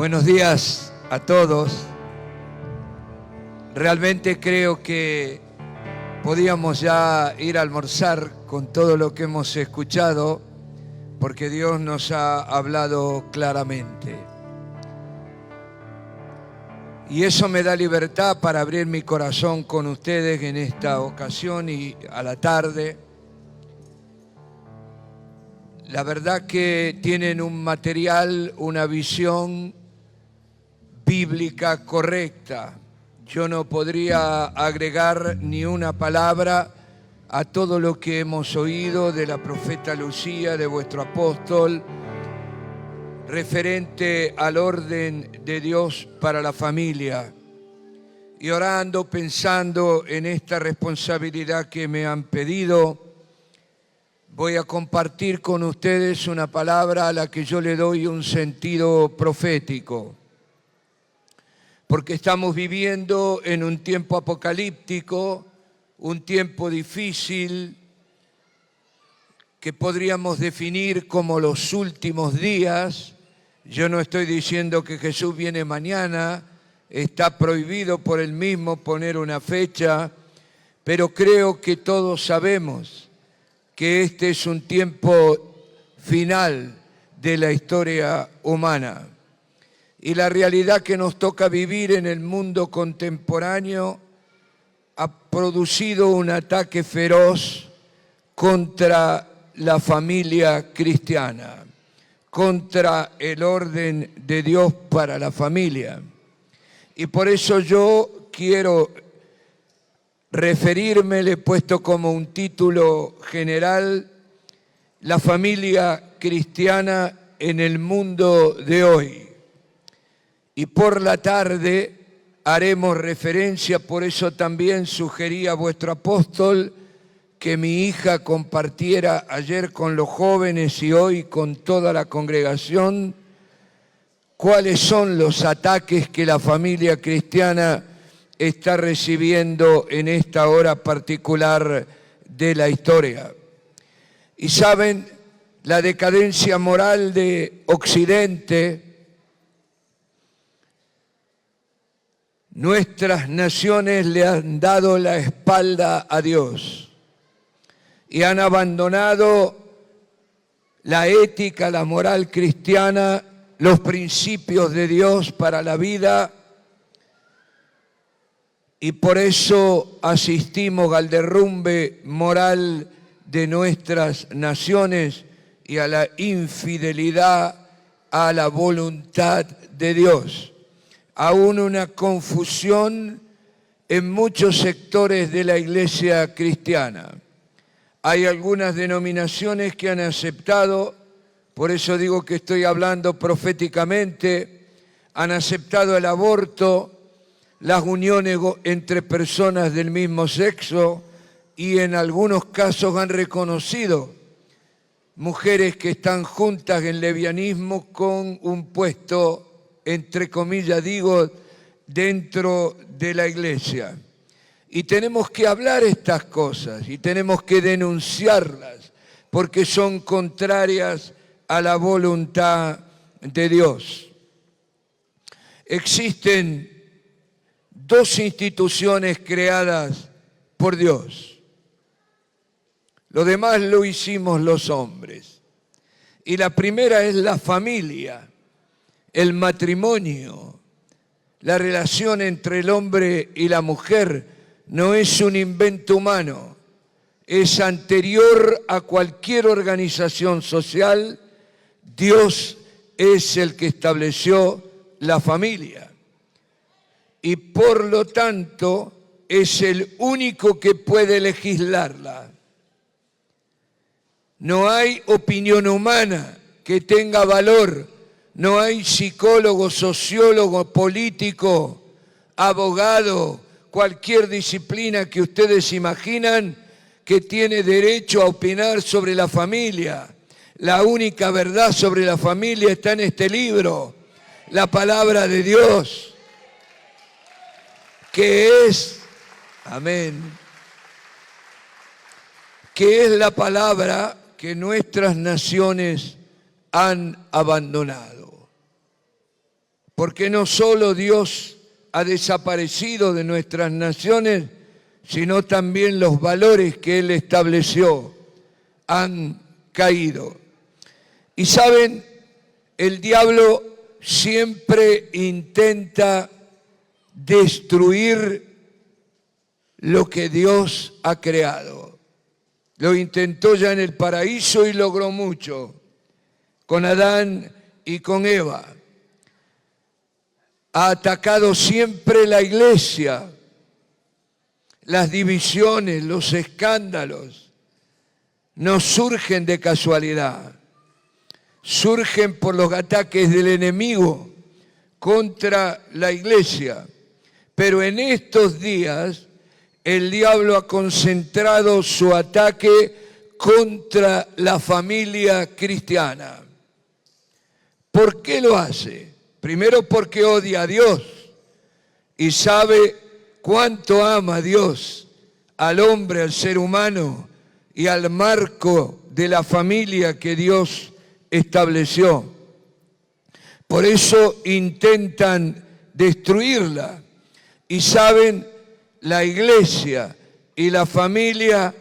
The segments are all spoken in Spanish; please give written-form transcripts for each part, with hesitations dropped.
Buenos días a todos. Realmente creo que podíamos ya ir a almorzar con todo lo que hemos escuchado, porque Dios nos ha hablado claramente. Y eso me da libertad para abrir mi corazón con ustedes en esta ocasión y a la tarde. La verdad que tienen un material, una visión bíblica correcta. Yo no podría agregar ni una palabra a todo lo que hemos oído de la profeta Lucía, de vuestro apóstol, referente al orden de Dios para la familia. Y orando, pensando en esta responsabilidad que me han pedido, voy a compartir con ustedes una palabra a la que yo le doy un sentido profético. Porque estamos viviendo en un tiempo apocalíptico, un tiempo difícil que podríamos definir como los últimos días. Yo no estoy diciendo que Jesús viene mañana, está prohibido por él mismo poner una fecha, pero creo que todos sabemos que este es un tiempo final de la historia humana. Y la realidad que nos toca vivir en el mundo contemporáneo ha producido un ataque feroz contra la familia cristiana, contra el orden de Dios para la familia. Y por eso yo quiero referirme, le he puesto como un título general, la familia cristiana en el mundo de hoy. Y por la tarde haremos referencia, por eso también sugerí a vuestro apóstol que mi hija compartiera ayer con los jóvenes y hoy con toda la congregación cuáles son los ataques que la familia cristiana está recibiendo en esta hora particular de la historia. Y saben, la decadencia moral de Occidente, nuestras naciones le han dado la espalda a Dios y han abandonado la ética, la moral cristiana, los principios de Dios para la vida, y por eso asistimos al derrumbe moral de nuestras naciones y a la infidelidad a la voluntad de Dios. Aún una confusión en muchos sectores de la iglesia cristiana. Hay algunas denominaciones que han aceptado, por eso digo que estoy hablando proféticamente, han aceptado el aborto, las uniones entre personas del mismo sexo y en algunos casos han reconocido mujeres que están juntas en lesbianismo con un puesto, entre comillas digo, dentro de la iglesia. Y tenemos que hablar estas cosas y tenemos que denunciarlas porque son contrarias a la voluntad de Dios. Existen dos instituciones creadas por Dios. Lo demás lo hicimos los hombres. Y la primera es la familia, el matrimonio, la relación entre el hombre y la mujer. No es un invento humano, es anterior a cualquier organización social. Dios es el que estableció la familia y por lo tanto es el único que puede legislarla. No hay opinión humana que tenga valor, no hay psicólogo, sociólogo, político, abogado, cualquier disciplina que ustedes imaginan que tiene derecho a opinar sobre la familia. La única verdad sobre la familia está en este libro, la palabra de Dios, que es, amén, que es la palabra que nuestras naciones han abandonado. porque no solo Dios ha desaparecido de nuestras naciones, sino también los valores que Él estableció han caído. Y saben, el diablo siempre intenta destruir lo que Dios ha creado. Lo intentó ya en el paraíso y logró mucho, con Adán y con Eva. Ha atacado siempre la iglesia, las divisiones, los escándalos, no surgen de casualidad, surgen por los ataques del enemigo contra la iglesia. Pero en estos días el diablo ha concentrado su ataque contra la familia cristiana. ¿Por qué lo hace? Primero porque odia a Dios y sabe cuánto ama a Dios, al hombre, al ser humano y al marco de la familia que Dios estableció. Por eso intentan destruirla. Y saben, la iglesia y la familia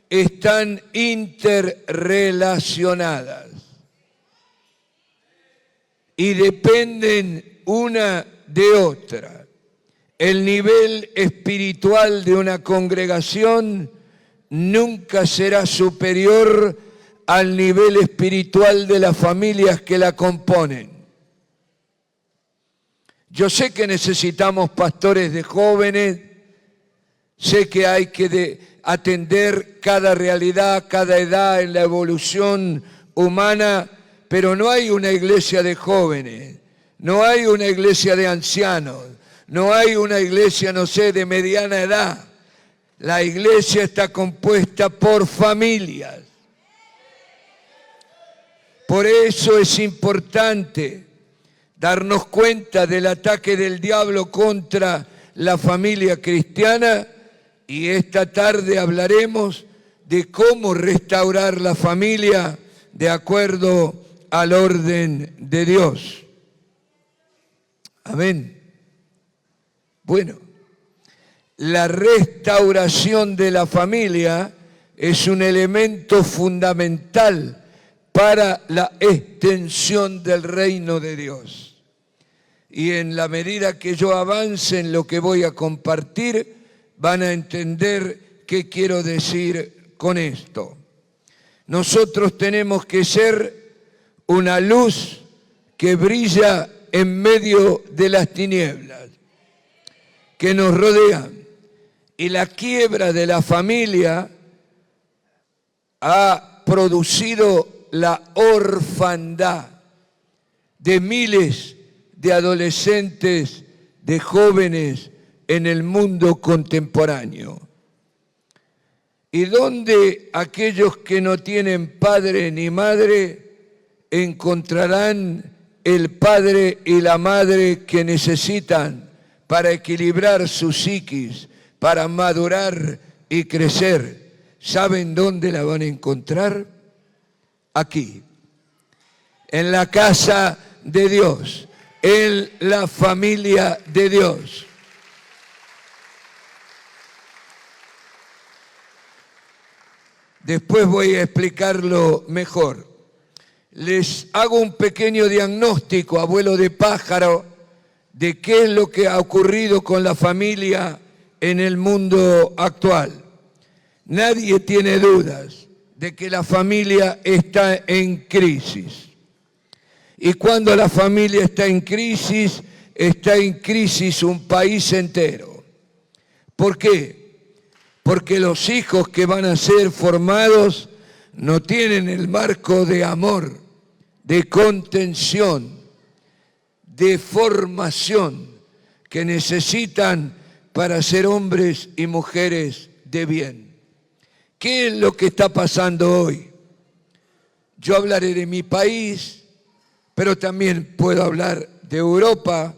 están interrelacionadas y dependen una de otra. El nivel espiritual de una congregación nunca será superior al nivel espiritual de las familias que la componen. Yo sé que necesitamos pastores de jóvenes, sé que hay que atender cada realidad, cada edad en la evolución humana, pero no hay una iglesia de jóvenes, no hay una iglesia de ancianos, no hay una iglesia, no sé, de mediana edad. La iglesia está compuesta por familias. Por eso es importante darnos cuenta del ataque del diablo contra la familia cristiana, y esta tarde hablaremos de cómo restaurar la familia de acuerdo al orden de Dios. Amén. Bueno, la restauración de la familia es un elemento fundamental para la extensión del reino de Dios. Y en la medida que yo avance en lo que voy a compartir, van a entender qué quiero decir con esto. Nosotros tenemos que ser una luz que brilla en medio de las tinieblas que nos rodean. Y la quiebra de la familia ha producido la orfandad de miles de adolescentes, de jóvenes en el mundo contemporáneo. ¿Y dónde aquellos que no tienen padre ni madre encontrarán el padre y la madre que necesitan para equilibrar su psiquis, para madurar y crecer? ¿Saben dónde la van a encontrar? Aquí, en la casa de Dios, en la familia de Dios. Después voy a explicarlo mejor. Les hago un pequeño diagnóstico, abuelo de pájaro, de qué es lo que ha ocurrido con la familia en el mundo actual. Nadie tiene dudas de que la familia está en crisis. Y cuando la familia está en crisis un país entero. ¿Por qué? Porque los hijos que van a ser formados no tienen el marco de amor, de contención, de formación que necesitan para ser hombres y mujeres de bien. ¿Qué es lo que está pasando hoy? Yo hablaré de mi país, pero también puedo hablar de Europa,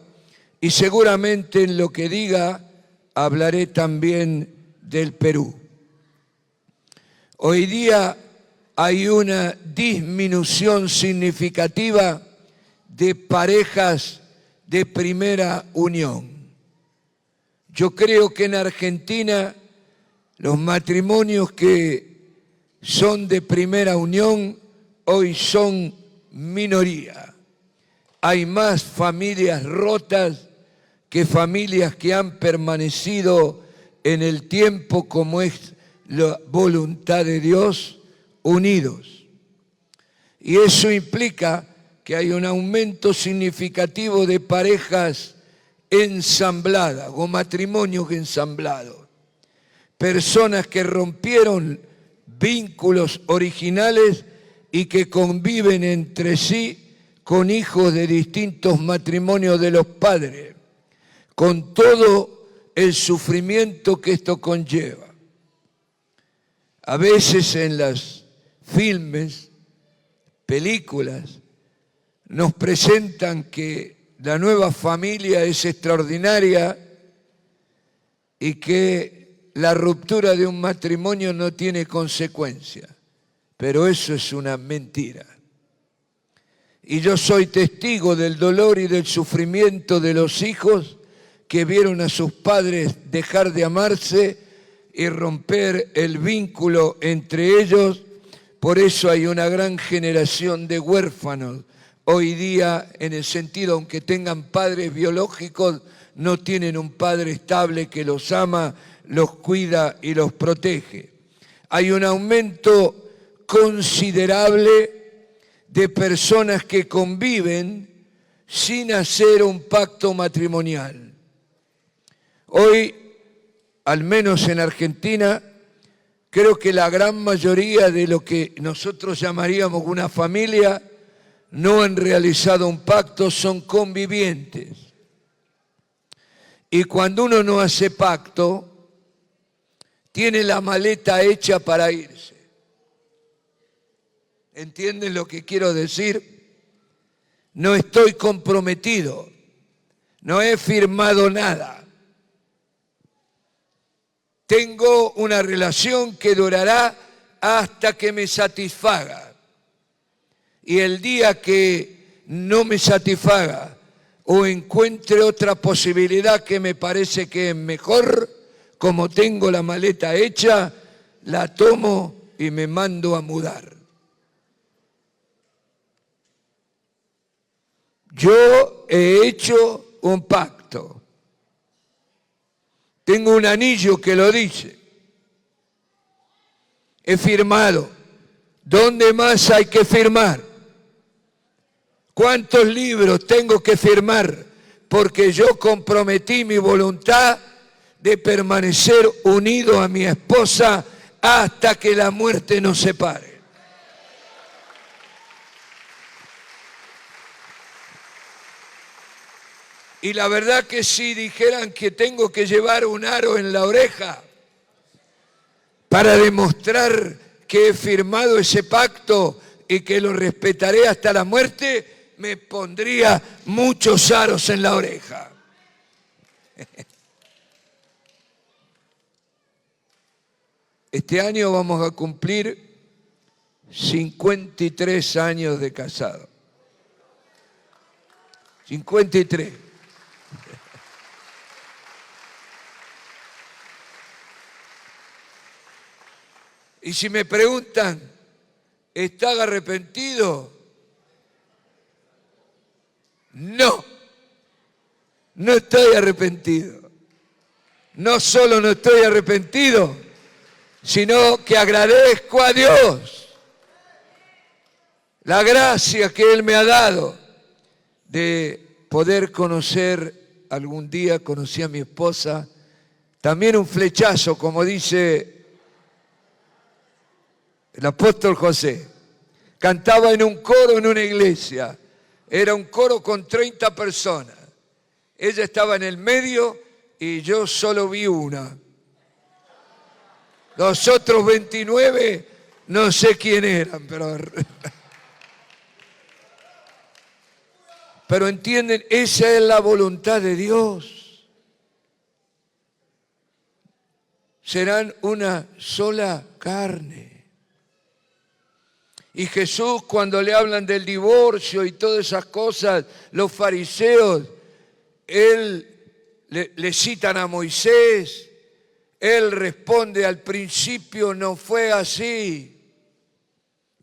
y seguramente en lo que diga hablaré también del Perú. Hoy día hay una disminución significativa de parejas de primera unión. Yo creo que en Argentina los matrimonios que son de primera unión hoy son minoría. Hay más familias rotas que familias que han permanecido en el tiempo, como es la voluntad de Dios, unidos. Y eso implica que hay un aumento significativo de parejas ensambladas o matrimonios ensamblados. Personas que rompieron vínculos originales y que conviven entre sí con hijos de distintos matrimonios de los padres, con todo el sufrimiento que esto conlleva. A veces en las filmes, películas, nos presentan que la nueva familia es extraordinaria y que la ruptura de un matrimonio no tiene consecuencia. Pero eso es una mentira. Y yo soy testigo del dolor y del sufrimiento de los hijos que vieron a sus padres dejar de amarse y romper el vínculo entre ellos. Por eso hay una gran generación de huérfanos. Hoy día, en el sentido, aunque tengan padres biológicos, no tienen un padre estable que los ama, los cuida y los protege. Hay un aumento considerable de personas que conviven sin hacer un pacto matrimonial. Hoy, al menos en Argentina, creo que la gran mayoría de lo que nosotros llamaríamos una familia no han realizado un pacto, son convivientes. Y cuando uno no hace pacto, tiene la maleta hecha para irse. ¿Entienden lo que quiero decir? No estoy comprometido, no he firmado nada. Tengo una relación que durará hasta que me satisfaga. Y el día que no me satisfaga o encuentre otra posibilidad que me parece que es mejor, como tengo la maleta hecha, la tomo y me mando a mudar. Yo he hecho un pacto. Tengo un anillo que lo dice. He firmado. ¿Dónde más hay que firmar? ¿Cuántos libros tengo que firmar? Porque yo comprometí mi voluntad de permanecer unido a mi esposa hasta que la muerte nos separe. Y la verdad que si dijeran que tengo que llevar un aro en la oreja para demostrar que he firmado ese pacto y que lo respetaré hasta la muerte, me pondría muchos aros en la oreja. Este año vamos a cumplir 53 años de casado. 53. Y si me preguntan, ¿estás arrepentido? No, no estoy arrepentido. No solo no estoy arrepentido, sino que agradezco a Dios la gracia que Él me ha dado de poder conocer, algún día conocí a mi esposa, también un flechazo, como dice el apóstol José. Cantaba en un coro en una iglesia. Era un coro con 30 personas. Ella estaba en el medio y yo solo vi una. Los otros 29 no sé quién eran, pero entienden, esa es la voluntad de Dios. Serán una sola carne. Y Jesús, cuando le hablan del divorcio y todas esas cosas, los fariseos le citan a Moisés, él responde: al principio no fue así.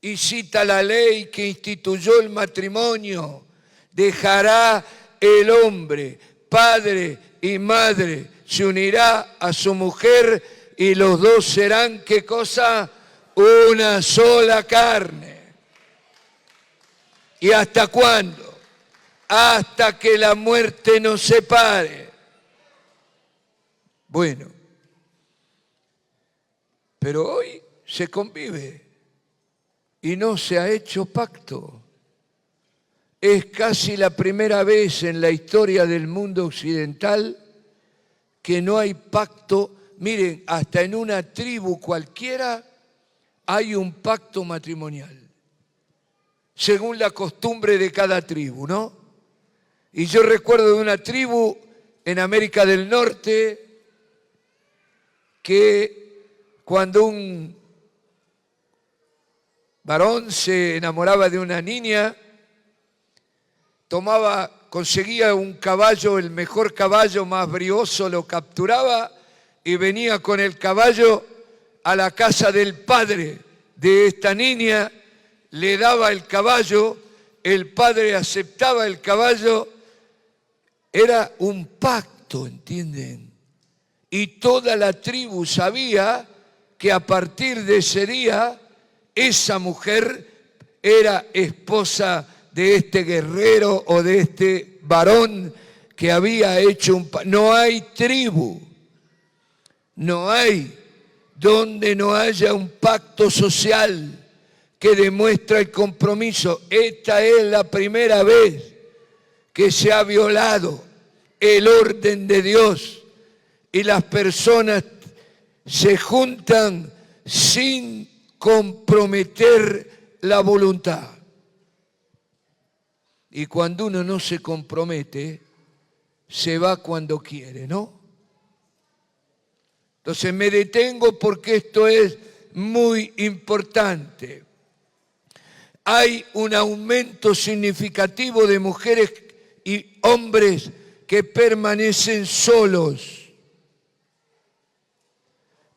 Y cita la ley que instituyó el matrimonio. Dejará el hombre, padre y madre, se unirá a su mujer y los dos serán, ¿qué cosa? Una sola carne. ¿Y hasta cuándo? Hasta que la muerte nos separe. Bueno, pero hoy se convive y no se ha hecho pacto. Es casi la primera vez en la historia del mundo occidental que no hay pacto. Miren, hasta en una tribu cualquiera hay un pacto matrimonial, según la costumbre de cada tribu, ¿no? Y yo recuerdo de una tribu en América del Norte que cuando un varón se enamoraba de una niña, conseguía un caballo, el mejor caballo, más brioso, lo capturaba y venía con el caballo a la casa del padre de esta niña, le daba el caballo, el padre aceptaba el caballo, era un pacto, ¿entienden? Y toda la tribu sabía que a partir de ese día esa mujer era esposa de este guerrero o de este varón que había hecho un pacto. No hay tribu, no hay donde no haya un pacto social que demuestra el compromiso. Esta es la primera vez que se ha violado el orden de Dios y las personas se juntan sin comprometer la voluntad. Y cuando uno no se compromete, se va cuando quiere, ¿no? Entonces me detengo porque esto es muy importante. Hay un aumento significativo de mujeres y hombres que permanecen solos.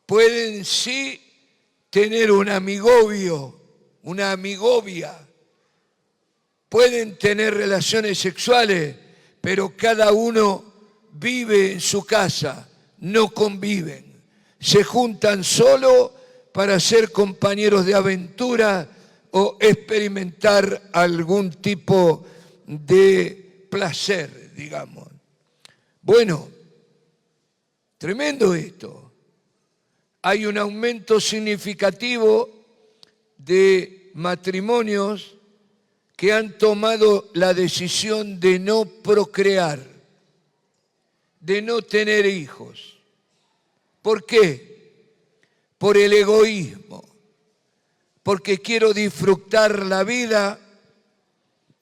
Pueden sí tener un amigobio, una amigovia. Pueden tener relaciones sexuales, pero cada uno vive en su casa, no conviven. Se juntan solo para ser compañeros de aventura o experimentar algún tipo de placer, digamos. Bueno, tremendo esto. Hay un aumento significativo de matrimonios que han tomado la decisión de no procrear, de no tener hijos. ¿Por qué? Por el egoísmo, porque quiero disfrutar la vida,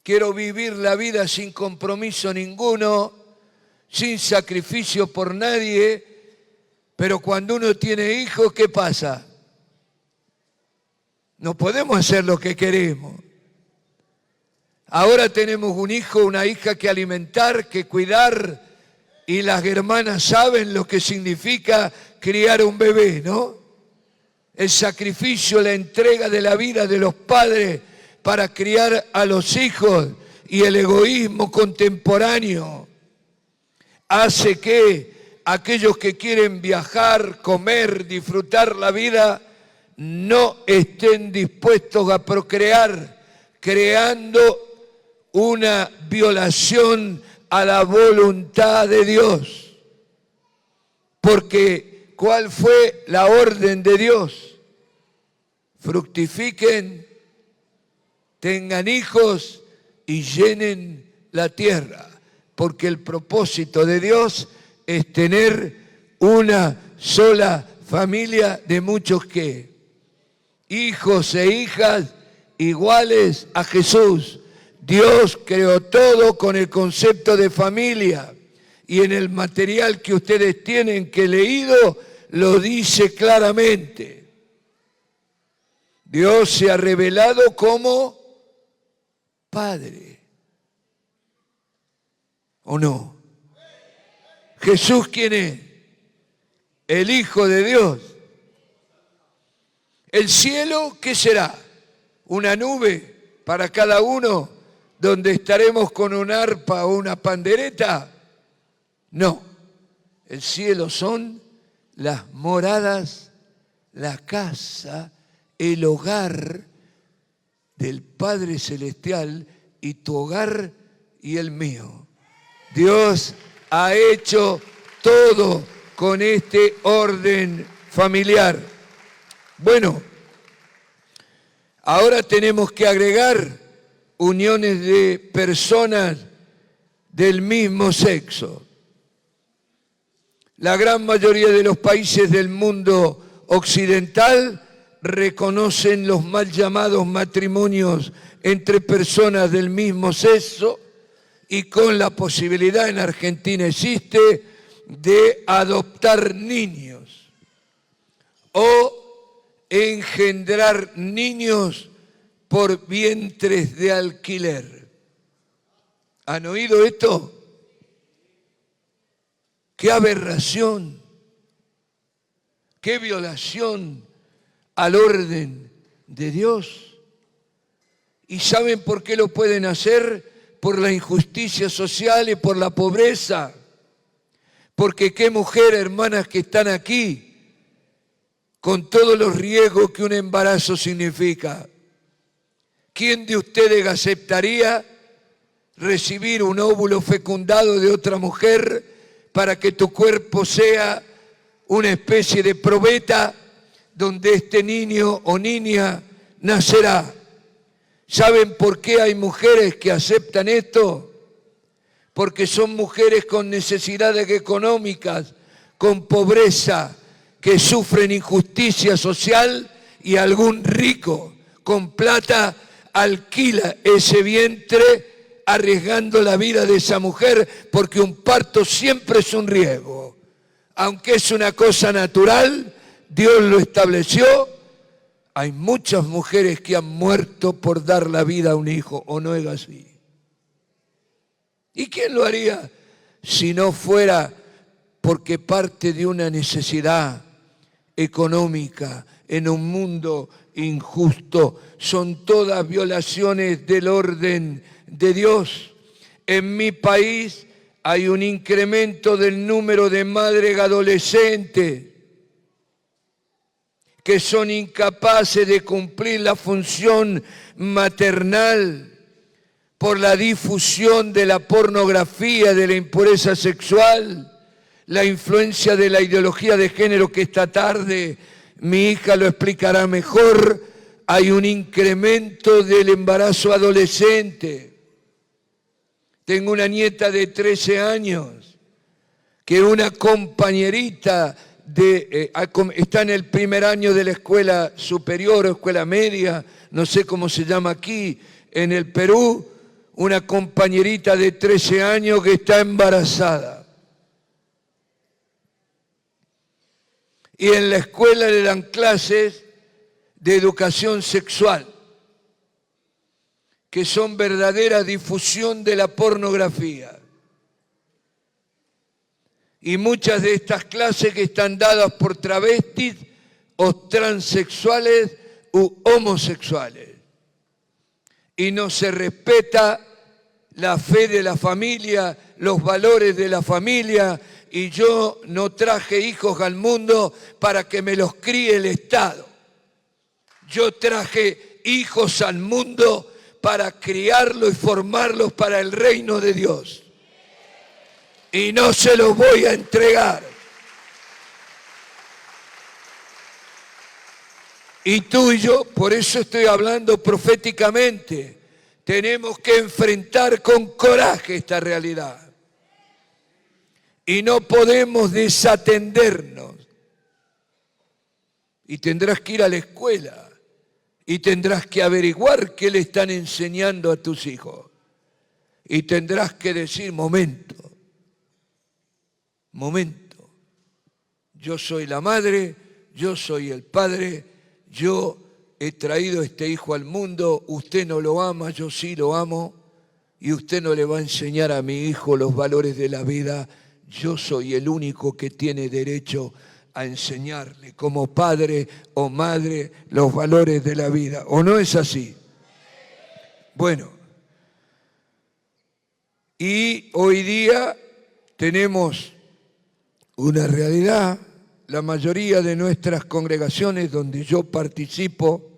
quiero vivir la vida sin compromiso ninguno, sin sacrificio por nadie, pero cuando uno tiene hijos, ¿qué pasa? No podemos hacer lo que queremos. Ahora tenemos un hijo, una hija que alimentar, que cuidar, y las hermanas saben lo que significa criar un bebé, ¿no? El sacrificio, la entrega de la vida de los padres para criar a los hijos y el egoísmo contemporáneo hace que aquellos que quieren viajar, comer, disfrutar la vida, no estén dispuestos a procrear, creando una violación a la voluntad de Dios. Porque, ¿cuál fue la orden de Dios? Fructifiquen, tengan hijos y llenen la tierra. Porque el propósito de Dios es tener una sola familia de muchos que hijos e hijas iguales a Jesús. Dios creó todo con el concepto de familia y en el material que ustedes tienen que he leído lo dice claramente. Dios se ha revelado como Padre. ¿O no? Jesús, ¿quién es? El Hijo de Dios. ¿El cielo qué será? ¿Una nube para cada uno donde estaremos con un arpa o una pandereta? No, el cielo son las moradas, la casa, el hogar del Padre Celestial y tu hogar y el mío. Dios ha hecho todo con este orden familiar. Bueno, ahora tenemos que agregar uniones de personas del mismo sexo. La gran mayoría de los países del mundo occidental reconocen los mal llamados matrimonios entre personas del mismo sexo y con la posibilidad, en Argentina existe, de adoptar niños o engendrar niños por vientres de alquiler. ¿Han oído esto? ¡Qué aberración! ¡Qué violación al orden de Dios! ¿Y saben por qué lo pueden hacer? Por la injusticia social y por la pobreza. Porque qué mujer, hermanas que están aquí, con todos los riesgos que un embarazo significa. ¿Quién de ustedes aceptaría recibir un óvulo fecundado de otra mujer para que tu cuerpo sea una especie de probeta donde este niño o niña nacerá? ¿Saben por qué hay mujeres que aceptan esto? Porque son mujeres con necesidades económicas, con pobreza, que sufren injusticia social y algún rico con plata alquila ese vientre arriesgando la vida de esa mujer, porque un parto siempre es un riesgo. Aunque es una cosa natural, Dios lo estableció. Hay muchas mujeres que han muerto por dar la vida a un hijo, ¿o no es así? ¿Y quién lo haría si no fuera porque parte de una necesidad económica en un mundo injusto? Son todas violaciones del orden de Dios. En mi país hay un incremento del número de madres adolescentes que son incapaces de cumplir la función maternal por la difusión de la pornografía, de la impureza sexual, la influencia de la ideología de género, que esta tarde mi hija lo explicará mejor. Hay un incremento del embarazo adolescente. Tengo una nieta de 13 años que una compañerita está en el primer año de la escuela superior o escuela media, no sé cómo se llama aquí en el Perú, una compañerita de 13 años que está embarazada. Y en la escuela le dan clases de educación sexual, que son verdadera difusión de la pornografía. Y muchas de estas clases que están dadas por travestis o transexuales u homosexuales. Y no se respeta la fe de la familia, los valores de la familia. Y yo no traje hijos al mundo para que me los críe el Estado. Yo traje hijos al mundo para criarlos y formarlos para el reino de Dios. Y no se los voy a entregar. Y tú y yo, por eso estoy hablando proféticamente, tenemos que enfrentar con coraje esta realidad. Y no podemos desatendernos. Y tendrás que ir a la escuela. Y tendrás que averiguar qué le están enseñando a tus hijos. Y tendrás que decir, momento. Yo soy la madre, yo soy el padre, yo he traído este hijo al mundo, usted no lo ama, yo sí lo amo, y usted no le va a enseñar a mi hijo los valores de la vida, yo soy el único que tiene derecho a enseñarle como padre o madre los valores de la vida. ¿O no es así? Bueno, y hoy día tenemos una realidad. La mayoría de nuestras congregaciones donde yo participo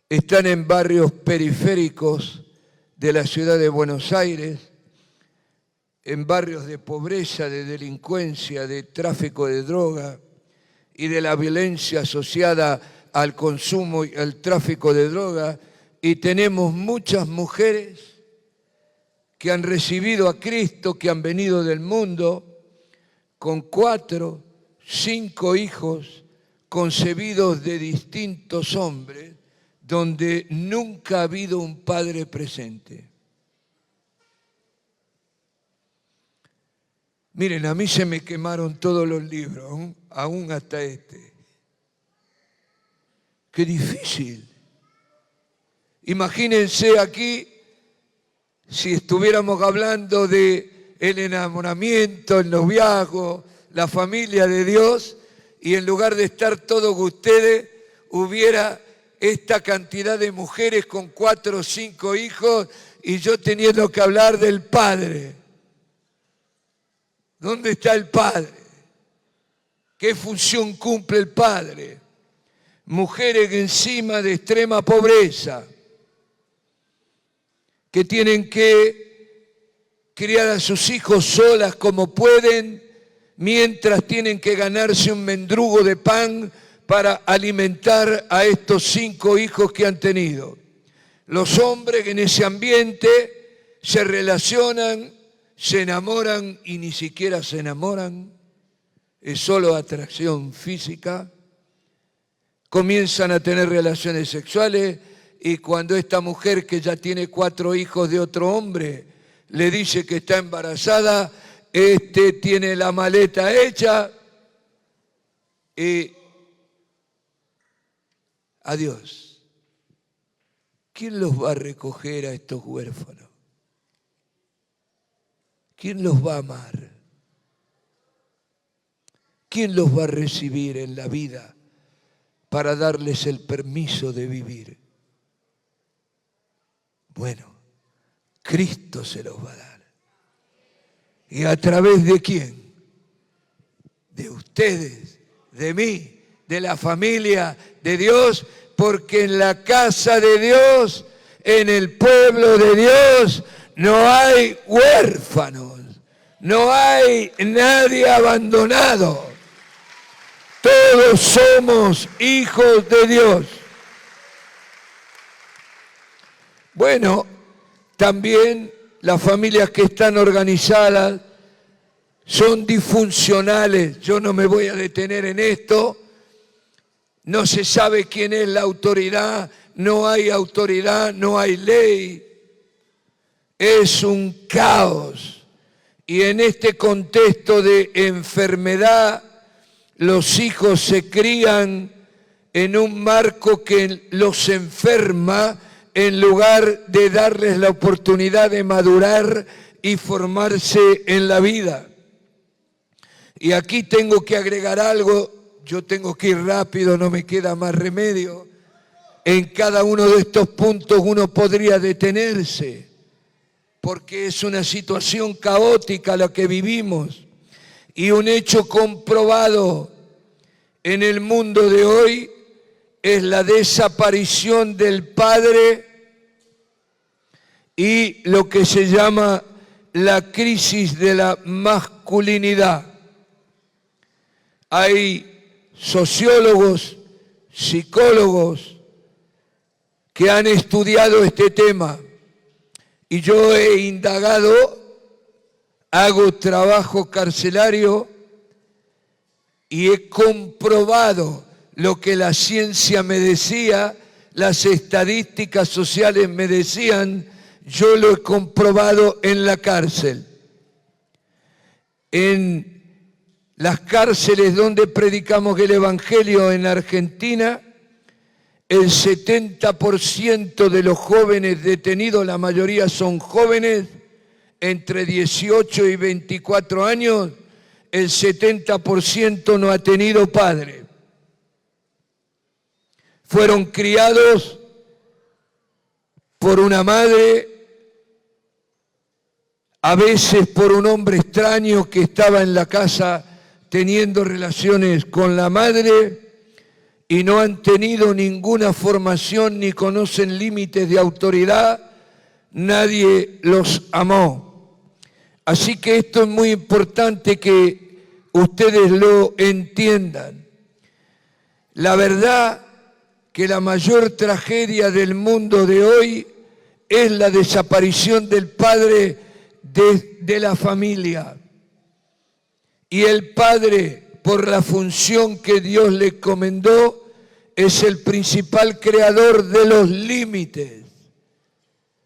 están en barrios periféricos de la ciudad de Buenos Aires, en barrios de pobreza, de delincuencia, de tráfico de droga y de la violencia asociada al consumo y al tráfico de droga. Y tenemos muchas mujeres que han recibido a Cristo, que han venido del mundo con 4, 5 hijos concebidos de distintos hombres, donde nunca ha habido un padre presente. Miren, a mí se me quemaron todos los libros, aún hasta este. Qué difícil. Imagínense aquí si estuviéramos hablando de el enamoramiento, el noviazgo, la familia de Dios, y en lugar de estar todos ustedes, hubiera esta cantidad de mujeres con 4 o 5 hijos y yo teniendo que hablar del padre. ¿Dónde está el padre? ¿Qué función cumple el padre? Mujeres encima de extrema pobreza, que tienen que criar a sus hijos solas como pueden, mientras tienen que ganarse un mendrugo de pan para alimentar a estos 5 hijos que han tenido. Los hombres en ese ambiente se relacionan, se enamoran y ni siquiera se enamoran, es solo atracción física, comienzan a tener relaciones sexuales y cuando esta mujer que ya tiene 4 hijos de otro hombre le dice que está embarazada, tiene la maleta hecha y adiós. ¿Quién los va a recoger a estos huérfanos? ¿Quién los va a amar? ¿Quién los va a recibir en la vida para darles el permiso de vivir? Bueno, Cristo se los va a dar. ¿Y a través de quién? De ustedes, de mí, de la familia de Dios, porque en la casa de Dios, en el pueblo de Dios, no hay huérfanos, no hay nadie abandonado. Todos somos hijos de Dios. Bueno, también las familias que están organizadas son disfuncionales. Yo no me voy a detener en esto. No se sabe quién es la autoridad, no hay ley. Es un caos. Y en este contexto de enfermedad, los hijos se crían en un marco que los enferma en lugar de darles la oportunidad de madurar y formarse en la vida. Y aquí tengo que agregar algo, yo tengo que ir rápido, no me queda más remedio. En cada uno de estos puntos uno podría detenerse, porque es una situación caótica la que vivimos. Y un hecho comprobado en el mundo de hoy es la desaparición del padre y lo que se llama la crisis de la masculinidad. Hay sociólogos, psicólogos que han estudiado este tema y yo he indagado, hago trabajo carcelario y he comprobado lo que la ciencia me decía, las estadísticas sociales me decían, yo lo he comprobado en la cárcel. En las cárceles donde predicamos el Evangelio en Argentina, el 70% de los jóvenes detenidos, la mayoría son jóvenes, entre 18 y 24 años, el 70% no ha tenido padre. Fueron criados por una madre, a veces por un hombre extraño que estaba en la casa teniendo relaciones con la madre, y no han tenido ninguna formación ni conocen límites de autoridad. Nadie los amó. Así que esto es muy importante que ustedes lo entiendan. La verdad que la mayor tragedia del mundo de hoy es la desaparición del padre de la familia. Y el padre, por la función que Dios le encomendó, es el principal creador de los límites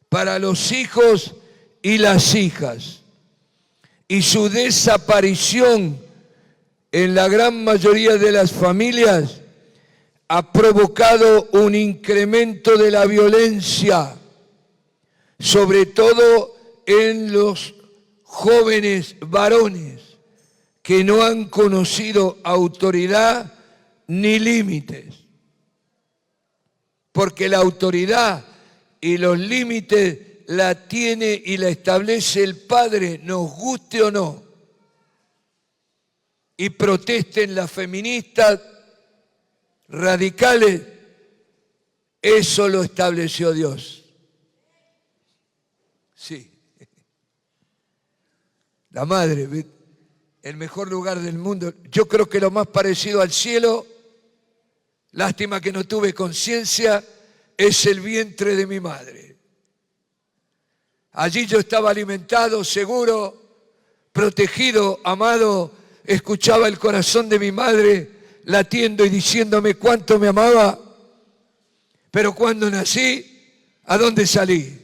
para los hijos y las hijas. Y su desaparición en la gran mayoría de las familias ha provocado un incremento de la violencia, sobre todo en los jóvenes varones que no han conocido autoridad ni límites. Porque la autoridad y los límites la tiene y la establece el padre, nos guste o no. Y protesten las feministas radicales, eso lo estableció Dios. Sí. La madre, el mejor lugar del mundo. Yo creo que lo más parecido al cielo, lástima que no tuve conciencia, es el vientre de mi madre. Allí yo estaba alimentado, seguro, protegido, amado, escuchaba el corazón de mi madre latiendo y diciéndome cuánto me amaba. Pero cuando nací, ¿a dónde salí?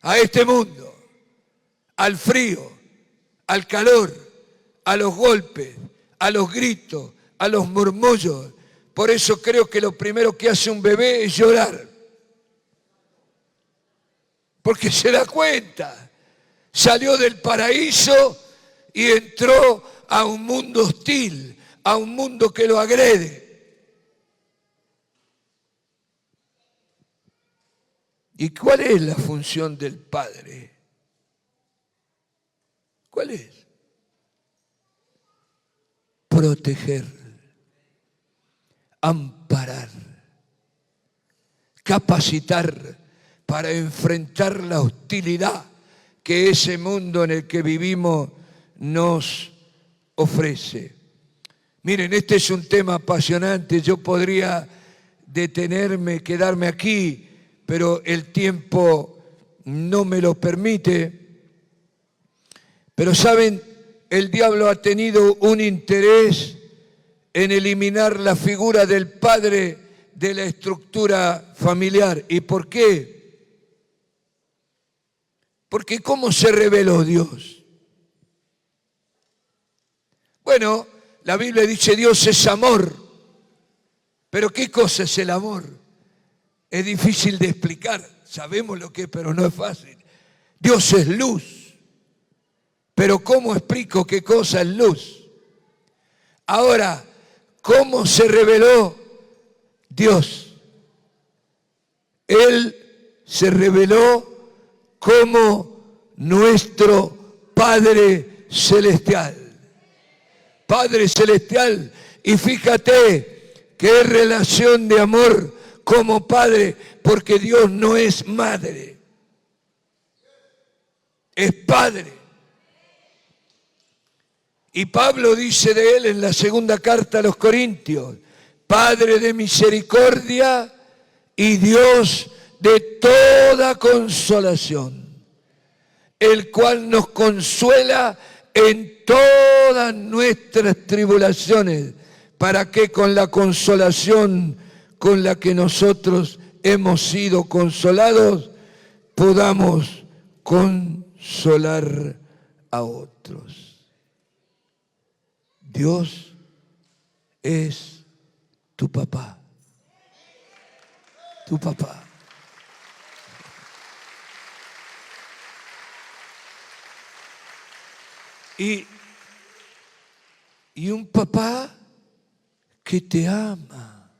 A este mundo, al frío, al calor, a los golpes, a los gritos, a los murmullos. Por eso creo que lo primero que hace un bebé es llorar. Porque se da cuenta, salió del paraíso y entró a un mundo hostil, a un mundo que lo agrede. ¿Y cuál es la función del padre? ¿Cuál es? Proteger, amparar, capacitar para enfrentar la hostilidad que ese mundo en el que vivimos nos ofrece. Miren, este es un tema apasionante. Yo podría detenerme, quedarme aquí, pero el tiempo no me lo permite. Pero saben, el diablo ha tenido un interés en eliminar la figura del padre de la estructura familiar. ¿Y por qué? Porque ¿cómo se reveló Dios? Bueno, la Biblia dice Dios es amor. Pero ¿qué cosa es el amor? Es difícil de explicar. Sabemos lo que es, pero no es fácil. Dios es luz. Pero ¿cómo explico qué cosa es luz? Ahora, ¿cómo se reveló Dios? Él se reveló como nuestro Padre Celestial. Padre Celestial. Y fíjate qué relación de amor como Padre, porque Dios no es madre, es Padre. Y Pablo dice de él en la segunda carta a los Corintios, Padre de misericordia y Dios de toda consolación, el cual nos consuela en todas nuestras tribulaciones, para que con la consolación con la que nosotros hemos sido consolados, podamos consolar a otros. Dios es tu papá. Tu papá. Y un papá que te ama.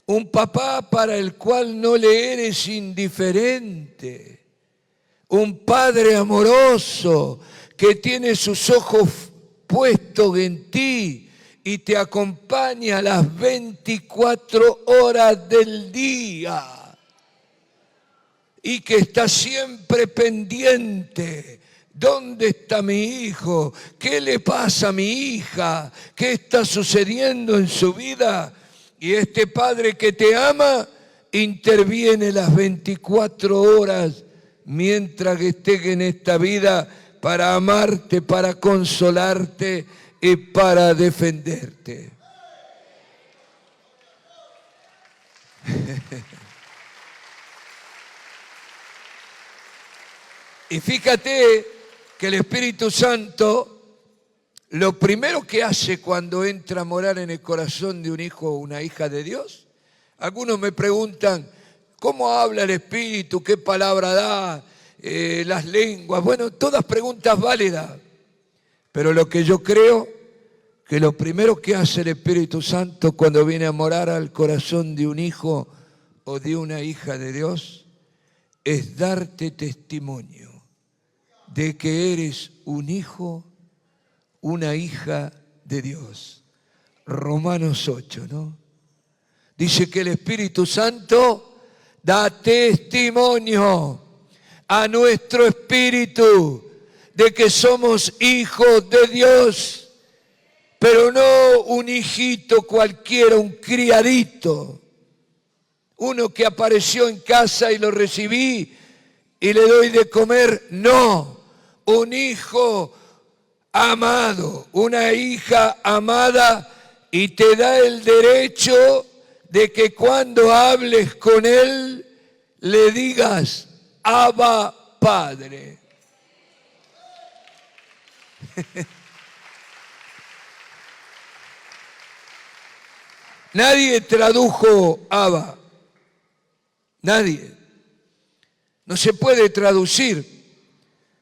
Un papá para el cual no le eres indiferente. Un padre amoroso que tiene sus ojos puestos en ti y te acompaña las 24 horas del día. Y que está siempre pendiente. ¿Dónde está mi hijo? ¿Qué le pasa a mi hija? ¿Qué está sucediendo en su vida? Y este Padre que te ama interviene las 24 horas mientras que estés en esta vida para amarte, para consolarte y para defenderte. Y fíjate que el Espíritu Santo, lo primero que hace cuando entra a morar en el corazón de un hijo o una hija de Dios, algunos me preguntan, ¿cómo habla el Espíritu? ¿Qué palabra da? Las lenguas. Bueno, todas preguntas válidas. Pero lo que yo creo, que lo primero que hace el Espíritu Santo cuando viene a morar al corazón de un hijo o de una hija de Dios, es darte testimonio de que eres un hijo, una hija de Dios. Romanos 8, ¿no? Dice que el Espíritu Santo da testimonio a nuestro espíritu de que somos hijos de Dios, pero no un hijito cualquiera, un criadito, uno que apareció en casa y lo recibí y le doy de comer, no, un hijo amado, una hija amada, y te da el derecho de que cuando hables con él le digas, Abba, Padre. Nadie tradujo Abba, nadie. No se puede traducir.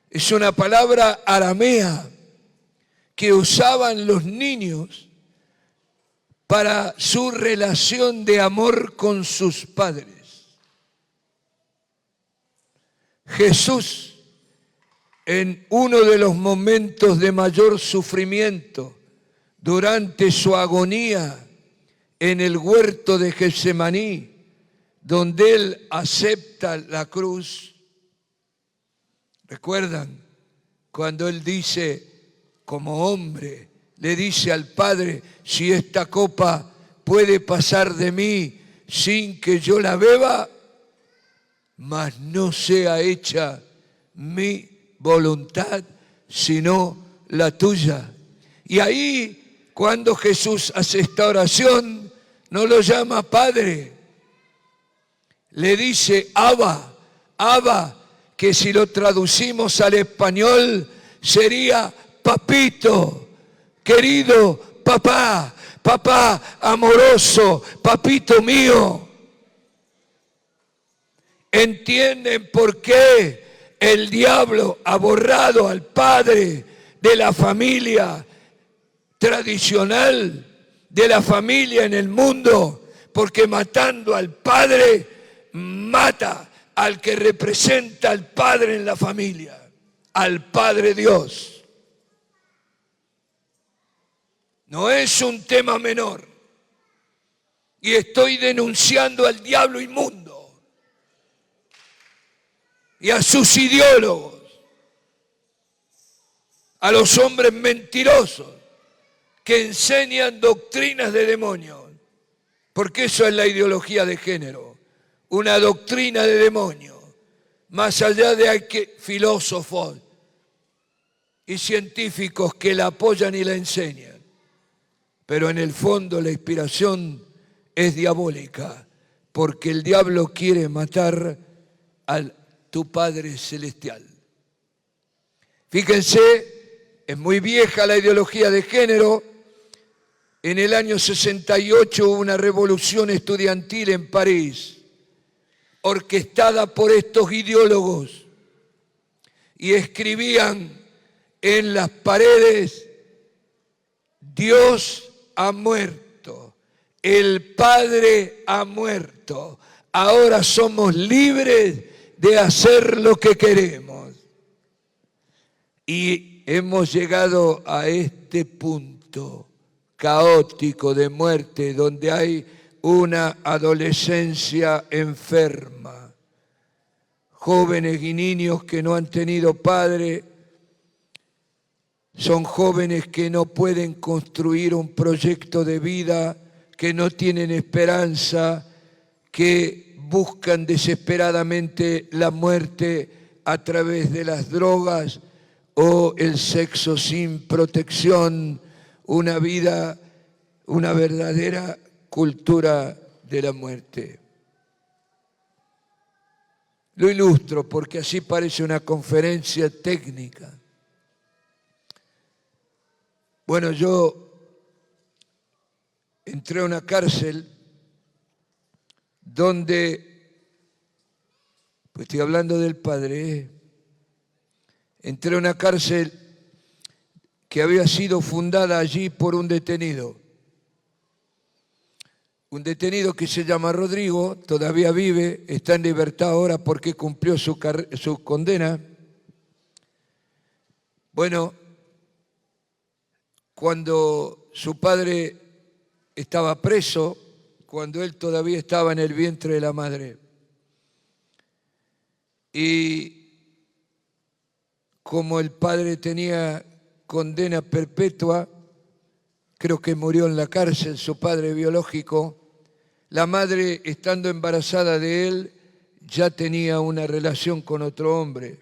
Es una palabra aramea que usaban los niños para su relación de amor con sus padres. Jesús, en uno de los momentos de mayor sufrimiento, durante su agonía en el huerto de Getsemaní, donde él acepta la cruz, ¿recuerdan? Cuando él dice, como hombre, le dice al Padre, si esta copa puede pasar de mí sin que yo la beba, mas no sea hecha mi voluntad, sino la tuya. Y ahí, cuando Jesús hace esta oración, no lo llama Padre, le dice Abba, Abba, que si lo traducimos al español sería papito, querido papá, papá amoroso, papito mío. ¿Entienden por qué el diablo ha borrado al padre de la familia tradicional, de la familia en el mundo? Porque matando al padre, mata al que representa al Padre en la familia, al Padre Dios. No es un tema menor. Y estoy denunciando al diablo inmundo y a sus ideólogos, a los hombres mentirosos que enseñan doctrinas de demonios, porque eso es la ideología de género. Una doctrina de demonio, más allá de hay que filósofos y científicos que la apoyan y la enseñan, pero en el fondo la inspiración es diabólica, porque el diablo quiere matar a tu Padre Celestial. Fíjense, es muy vieja la ideología de género. En el año 68 hubo una revolución estudiantil en París, orquestada por estos ideólogos, y escribían en las paredes. Dios ha muerto, el Padre ha muerto. Ahora somos libres de hacer lo que queremos. Y hemos llegado a este punto caótico de muerte, donde hay una adolescencia enferma, jóvenes y niños que no han tenido padre, son jóvenes que no pueden construir un proyecto de vida, que no tienen esperanza, que buscan desesperadamente la muerte a través de las drogas o el sexo sin protección, una vida, una verdadera cultura de la muerte. Lo ilustro porque así parece una conferencia técnica. Bueno, yo entré a una cárcel donde, pues estoy hablando del Padre, entré a una cárcel que había sido fundada allí por un detenido que se llama Rodrigo, todavía vive, está en libertad ahora porque cumplió su condena. Bueno, cuando su padre estaba preso, cuando él todavía estaba en el vientre de la madre, y como el padre tenía condena perpetua, creo que murió en la cárcel, su padre biológico, la madre, estando embarazada de él, ya tenía una relación con otro hombre.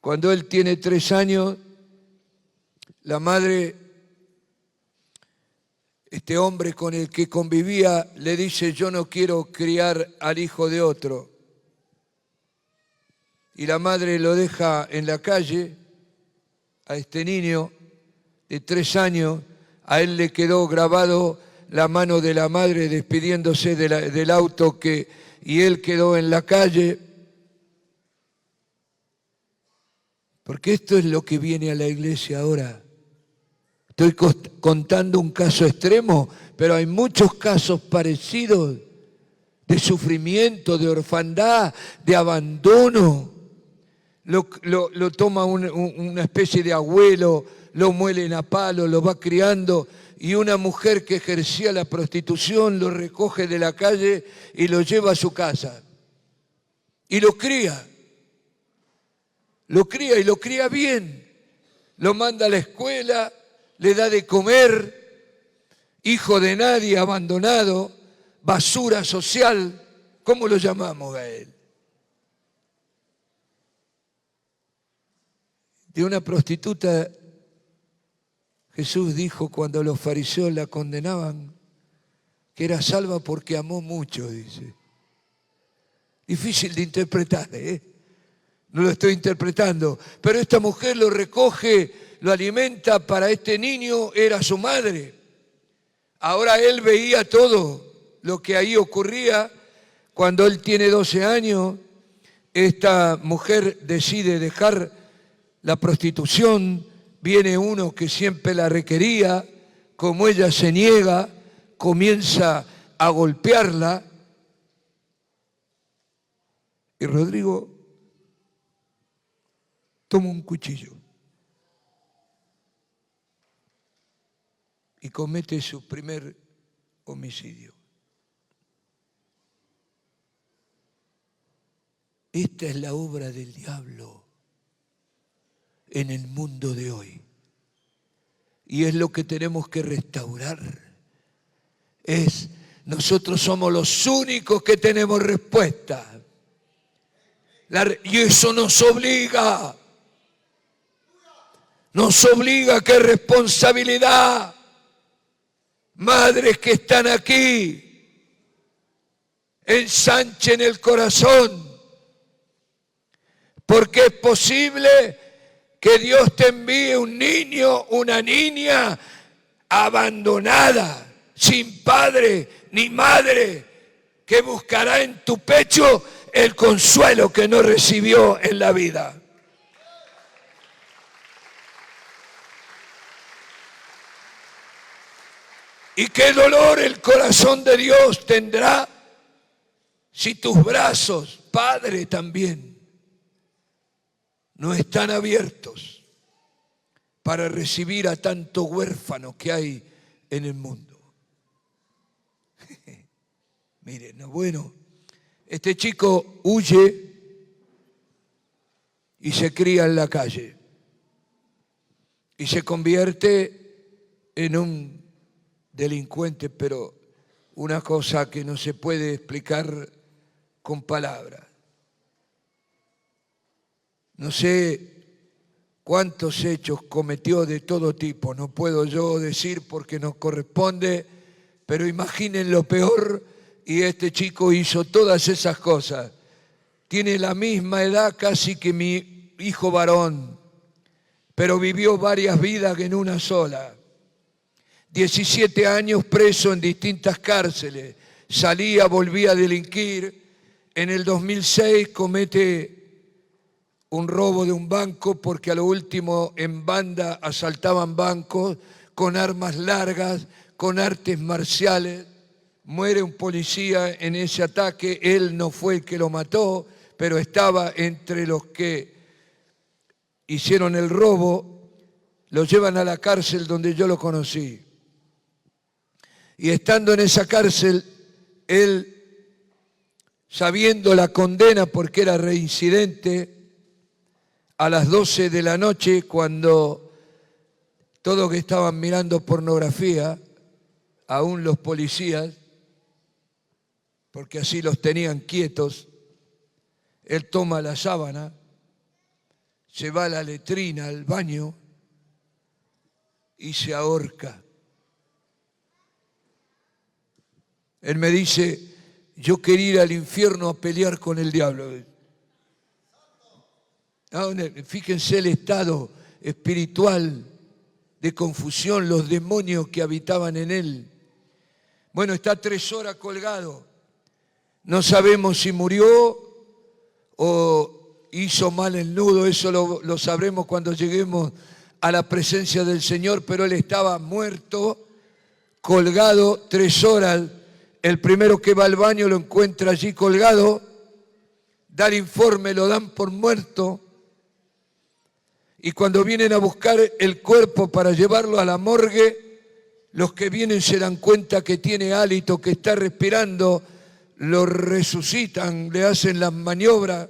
Cuando él tiene 3 años, la madre, este hombre con el que convivía, le dice: yo no quiero criar al hijo de otro. Y la madre lo deja en la calle a este niño de 3 años. A él le quedó grabado la mano de la madre despidiéndose del auto y él quedó en la calle. Porque esto es lo que viene a la iglesia ahora. Estoy contando un caso extremo, pero hay muchos casos parecidos de sufrimiento, de orfandad, de abandono. Lo toma una especie de abuelo, lo muelen a palo, lo va criando, y una mujer que ejercía la prostitución lo recoge de la calle y lo lleva a su casa. Y lo cría y lo cría bien. Lo manda a la escuela, le da de comer, hijo de nadie, abandonado, basura social. ¿Cómo lo llamamos a él? De una prostituta, Jesús dijo cuando los fariseos la condenaban que era salva porque amó mucho, dice. Difícil de interpretar, ¿eh? No lo estoy interpretando, pero esta mujer lo recoge, lo alimenta. Para este niño era su madre. Ahora él veía todo lo que ahí ocurría. Cuando él tiene 12 años, esta mujer decide dejar la prostitución. Viene uno que siempre la requería, como ella se niega, comienza a golpearla. Y Rodrigo toma un cuchillo y comete su primer homicidio. Esta es la obra del diablo en el mundo de hoy. Y es lo que tenemos que restaurar. Nosotros somos los únicos que tenemos respuesta. Y eso nos obliga. ¡Qué responsabilidad! Madres que están aquí, ensanchen el corazón, porque es posible que Dios te envíe un niño, una niña abandonada, sin padre ni madre, que buscará en tu pecho el consuelo que no recibió en la vida. ¿Y qué dolor el corazón de Dios tendrá si tus brazos, Padre, también no están abiertos para recibir a tanto huérfano que hay en el mundo? Miren, no, bueno, este chico huye y se cría en la calle y se convierte en un delincuente, pero una cosa que no se puede explicar con palabras. No sé cuántos hechos cometió de todo tipo, no puedo yo decir porque no corresponde, pero imaginen lo peor, y este chico hizo todas esas cosas. Tiene la misma edad casi que mi hijo varón, pero vivió varias vidas en una sola. 17 años preso en distintas cárceles, salía, volvía a delinquir. En el 2006 comete un robo de un banco porque a lo último en banda asaltaban bancos con armas largas, con artes marciales. Muere un policía en ese ataque, él no fue el que lo mató, pero estaba entre los que hicieron el robo. Lo llevan a la cárcel donde yo lo conocí. Y estando en esa cárcel, él, sabiendo la condena porque era reincidente, a las 12 de la noche, cuando todos que estaban mirando pornografía, aún los policías, porque así los tenían quietos, él toma la sábana, se va a la letrina, al baño, y se ahorca. Él me dice, yo quería ir al infierno a pelear con el diablo. Fíjense el estado espiritual de confusión, los demonios que habitaban en él. Bueno, está 3 horas colgado. No sabemos si murió o hizo mal el nudo, eso lo sabremos cuando lleguemos a la presencia del Señor, pero él estaba muerto, colgado 3 horas. El primero que va al baño lo encuentra allí colgado, da el informe, lo dan por muerto, y cuando vienen a buscar el cuerpo para llevarlo a la morgue, los que vienen se dan cuenta que tiene hálito, que está respirando, lo resucitan, le hacen las maniobras.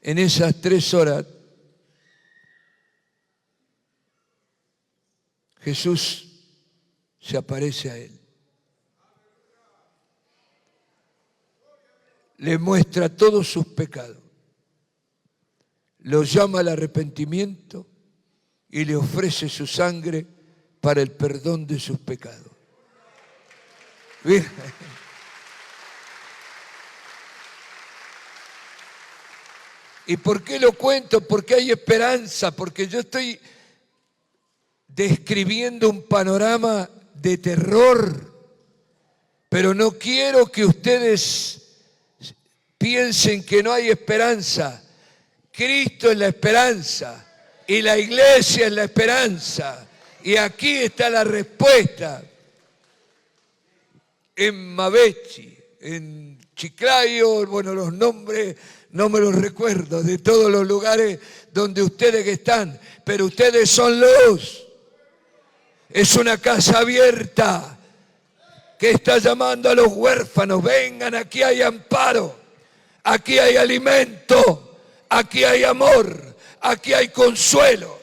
En esas 3 horas, Jesús se aparece a él. Le muestra todos sus pecados, lo llama al arrepentimiento y le ofrece su sangre para el perdón de sus pecados. Mira. ¿Y por qué lo cuento? Porque hay esperanza, porque yo estoy describiendo un panorama de terror, pero no quiero que ustedes piensen que no hay esperanza. Cristo es la esperanza y la iglesia es la esperanza. Y aquí está la respuesta. En Mavechi, en Chiclayo, bueno, los nombres no me los recuerdo, de todos los lugares donde ustedes están, pero ustedes son luz. Es una casa abierta que está llamando a los huérfanos, vengan, aquí hay amparo, aquí hay alimento, aquí hay amor, aquí hay consuelo.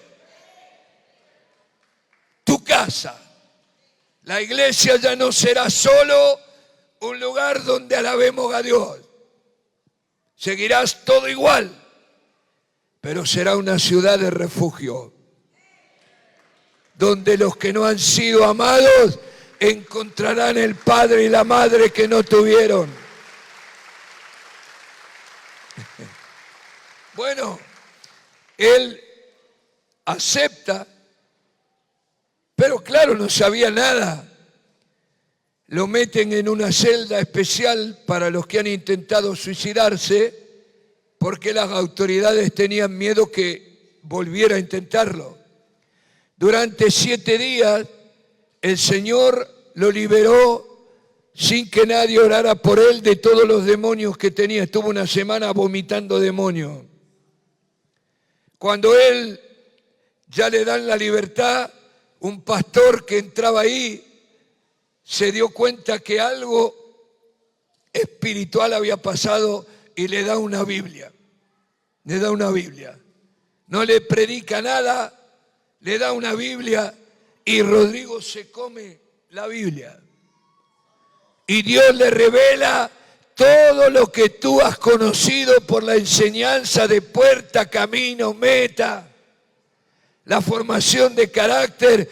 Tu casa, la iglesia ya no será solo un lugar donde alabemos a Dios. Seguirás todo igual, pero será una ciudad de refugio, donde los que no han sido amados encontrarán el padre y la madre que no tuvieron. Bueno, él acepta, pero claro, no sabía nada. Lo meten en una celda especial para los que han intentado suicidarse, porque las autoridades tenían miedo que volviera a intentarlo. Durante 7 días el Señor lo liberó sin que nadie orara por él de todos los demonios que tenía. Estuvo una semana vomitando demonios. Cuando él ya le dan la libertad, un pastor que entraba ahí se dio cuenta que algo espiritual había pasado y le da una Biblia. Le da una Biblia. No le predica nada, le da una Biblia y Rodrigo se come la Biblia. Y Dios le revela todo lo que tú has conocido por la enseñanza de puerta, camino, meta, la formación de carácter.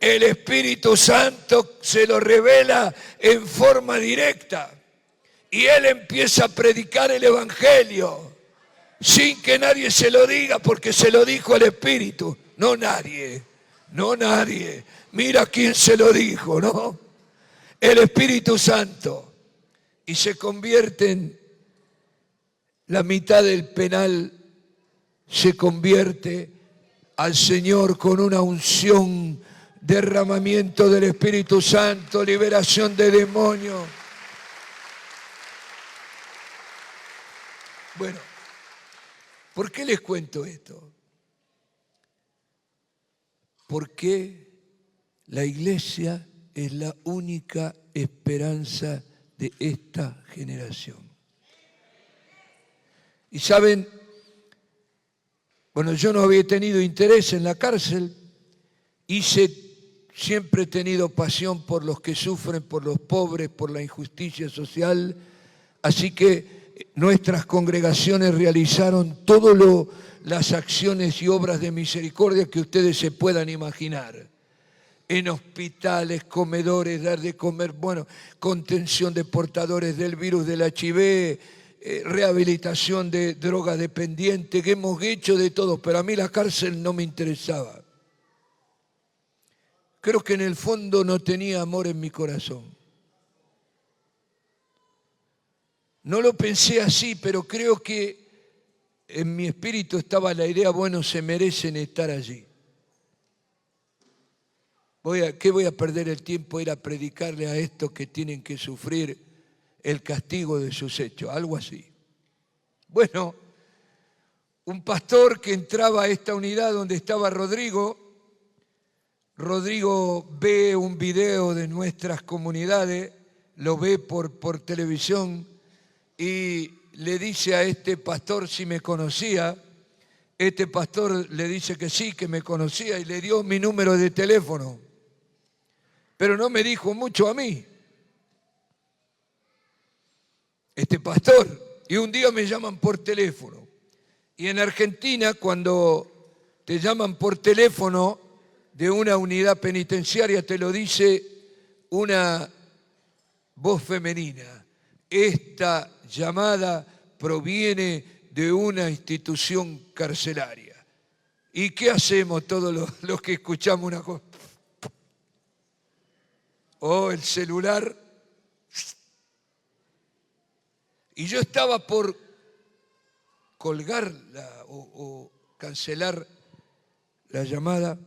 El Espíritu Santo se lo revela en forma directa. Y él empieza a predicar el Evangelio sin que nadie se lo diga, porque se lo dijo el Espíritu. No nadie. Mira quién se lo dijo, ¿no? El Espíritu Santo. Y se convierten, la mitad del penal se convierte al Señor con una unción, derramamiento del Espíritu Santo, liberación de demonios. Bueno, ¿por qué les cuento esto? Porque la iglesia es la única esperanza de esta generación. Y saben, bueno, yo no había tenido interés en la cárcel, siempre he tenido pasión por los que sufren, por los pobres, por la injusticia social, así que nuestras congregaciones realizaron todas las acciones y obras de misericordia que ustedes se puedan imaginar. En hospitales, comedores, dar de comer, bueno, contención de portadores del virus del HIV, rehabilitación de drogadependientes, que hemos hecho de todo, pero a mí la cárcel no me interesaba. Creo que en el fondo no tenía amor en mi corazón. No lo pensé así, pero creo que en mi espíritu estaba la idea, bueno, se merecen estar allí. ¿Qué voy a perder el tiempo ir a predicarle a estos que tienen que sufrir el castigo de sus hechos? Algo así. Bueno, un pastor que entraba a esta unidad donde estaba Rodrigo ve un video de nuestras comunidades, lo ve por televisión y le dice a este pastor si me conocía. Este pastor le dice que sí, que me conocía y le dio mi número de teléfono. Pero no me dijo mucho a mí, este pastor. Y un día me llaman por teléfono. Y en Argentina, cuando te llaman por teléfono de una unidad penitenciaria, te lo dice una voz femenina. Esta llamada proviene de una institución carcelaria. ¿Y qué hacemos todos los que escuchamos una cosa? O el celular. Y yo estaba por colgarla o cancelar la llamada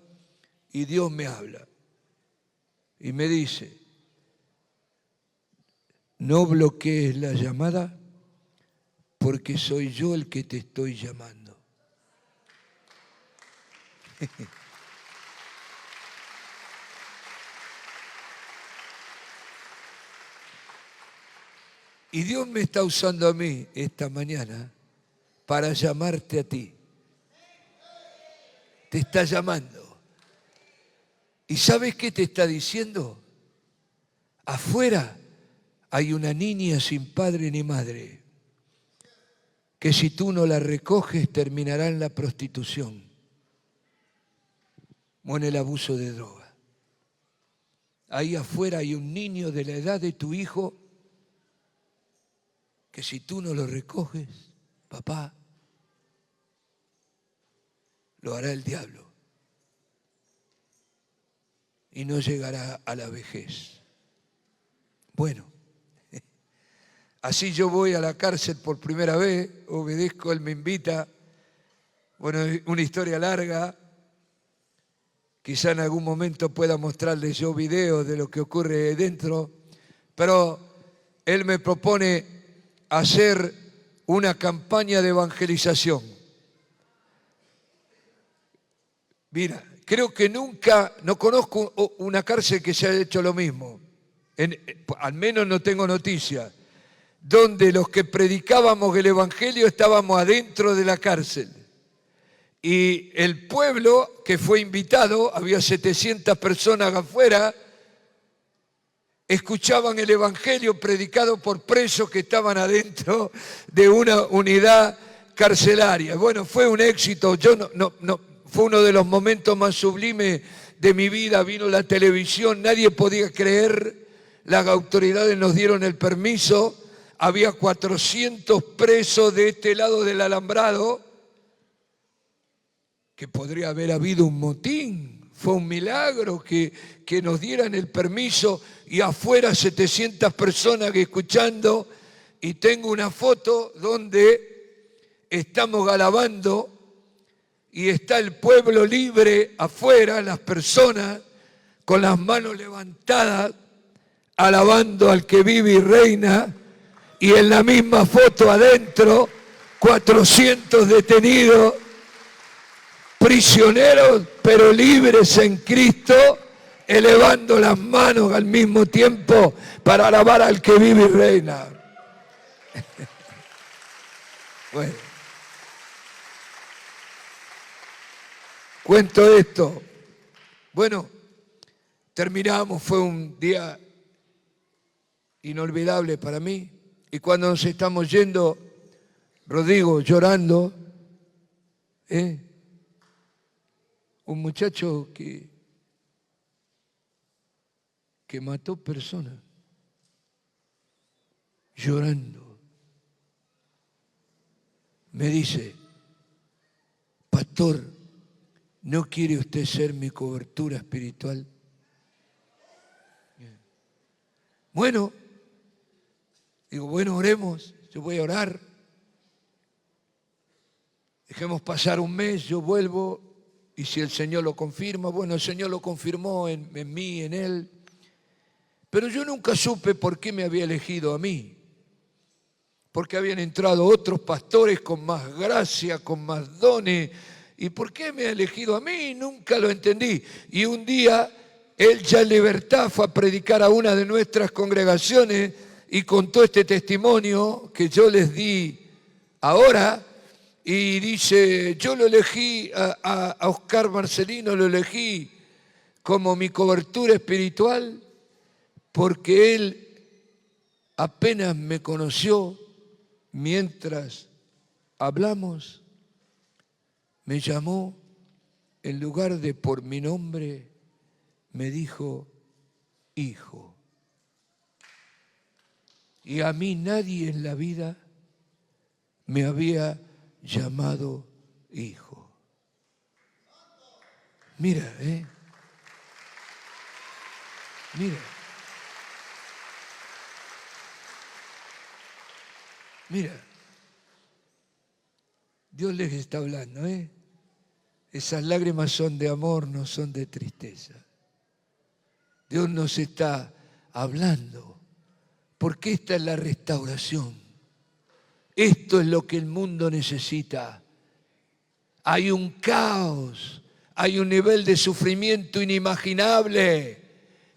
y Dios me habla y me dice, no bloquees la llamada porque soy yo el que te estoy llamando. Y Dios me está usando a mí esta mañana para llamarte a ti. Te está llamando. ¿Y sabes qué te está diciendo? Afuera hay una niña sin padre ni madre, que si tú no la recoges terminará en la prostitución o en el abuso de droga. Ahí afuera hay un niño de la edad de tu hijo que si tú no lo recoges, papá, lo hará el diablo y no llegará a la vejez. Bueno, así yo voy a la cárcel por primera vez, obedezco, él me invita, bueno, una historia larga, Quizá en algún momento pueda mostrarles yo videos de lo que ocurre dentro, pero él me propone hacer una campaña de evangelización. Mira, creo que nunca, no conozco una cárcel que se haya hecho lo mismo, al menos no tengo noticia, donde los que predicábamos el evangelio estábamos adentro de la cárcel. Y el pueblo que fue invitado, había 700 personas afuera, escuchaban el evangelio predicado por presos que estaban adentro de una unidad carcelaria. Bueno, fue un éxito. Fue uno de los momentos más sublimes de mi vida. Vino la televisión, nadie podía creer. Las autoridades nos dieron el permiso. Había 400 presos de este lado del alambrado, que podría haber habido un motín. Fue un milagro que nos dieran el permiso, y afuera 700 personas que escuchando, y tengo una foto donde estamos alabando y está el pueblo libre afuera, las personas con las manos levantadas, alabando al que vive y reina, y en la misma foto adentro 400 detenidos, prisioneros pero libres en Cristo, elevando las manos al mismo tiempo para alabar al que vive y reina. Bueno, cuento esto. Bueno, terminamos, fue un día inolvidable para mí, y cuando nos estamos yendo, Rodrigo llorando, un muchacho que mató personas, llorando, me dice: pastor, ¿no quiere usted ser mi cobertura espiritual? Bueno, digo, bueno, oremos, yo voy a orar. Dejemos pasar un mes, yo vuelvo, y si el Señor lo confirma, bueno, el Señor lo confirmó en mí, en él. Pero yo nunca supe por qué me había elegido a mí. Porque habían entrado otros pastores con más gracia, con más dones. ¿Y por qué me ha elegido a mí? Nunca lo entendí. Y un día, él ya en libertad fue a predicar a una de nuestras congregaciones y contó este testimonio que yo les di ahora. Y dice: yo lo elegí a Oscar Marcelino, lo elegí como mi cobertura espiritual porque él apenas me conoció, mientras hablamos, me llamó, en lugar de por mi nombre, me dijo hijo. Y a mí nadie en la vida me había llamado hijo. Mira, mira. Mira, Dios les está hablando, Esas lágrimas son de amor, no son de tristeza. Dios nos está hablando, porque esta es la restauración. Esto es lo que el mundo necesita. Hay un caos, hay un nivel de sufrimiento inimaginable,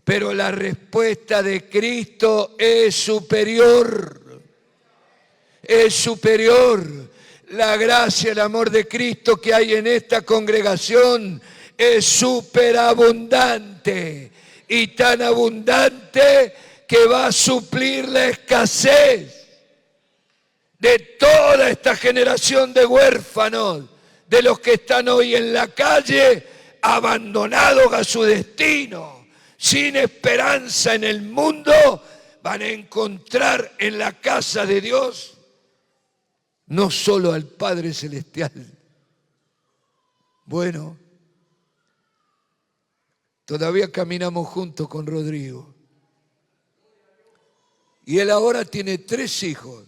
pero la respuesta de Cristo es superior. Es superior. La gracia, el amor de Cristo que hay en esta congregación es superabundante, y tan abundante que va a suplir la escasez de toda esta generación de huérfanos, de los que están hoy en la calle, abandonados a su destino, sin esperanza en el mundo. Van a encontrar en la casa de Dios no solo al Padre Celestial. Bueno, todavía caminamos juntos con Rodrigo. Y él ahora tiene 3 hijos.